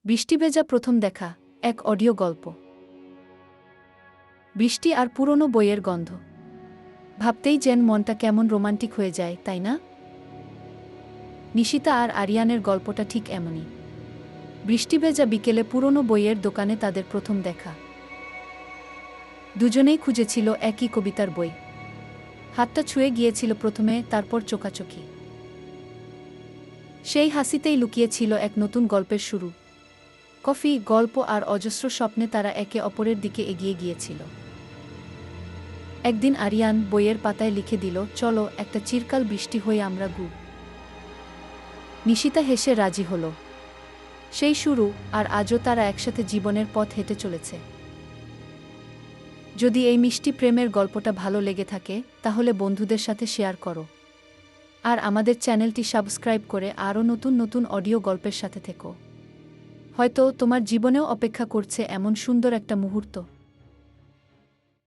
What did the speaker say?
বৃষ্টি ভেজা প্রথম দেখা, এক অডিও গল্প। বৃষ্টি আর পুরনো বইয়ের গন্ধ। ভাবতেই যেন মনটা কেমন রোমান্টিক হয়ে যায়, তাই না? নিশিতা আর আরিয়ানের গল্পটা ঠিক এমনই। বৃষ্টি ভেজা বিকেলে পুরনো বইয়ের দোকানে তাদের প্রথম দেখা। দুজনেই খুঁজেছিল একই কবিতার বই। হাতটা ছুঁয়ে গিয়েছিল প্রথমে, তারপর চোখাচোখি। সেই হাসিতেই লুকিয়েছিল এক নতুন গল্পের শুরু। কফি, গল্প আর অজস্র স্বপ্নে তারা একে অপরের দিকে এগিয়ে গিয়েছিল। একদিন আরিয়ান বইয়ের পাতায় লিখে দিল, চলো একটা চিরকাল বৃষ্টি হয়ে আমরা নিশিতা হেসে রাজি হল। সেই শুরু, আর আজও তারা একসাথে জীবনের পথ হেঁটে চলেছে। যদি এই মিষ্টি প্রেমের গল্পটা ভালো লেগে থাকে, তাহলে বন্ধুদের সাথে শেয়ার করো। আর আমাদের চ্যানেলটি সাবস্ক্রাইব করে আরও নতুন নতুন অডিও গল্পের সাথে থেকো। হয়তো তোমার জীবনেও অপেক্ষা করছে এমন সুন্দর একটা মুহূর্ত।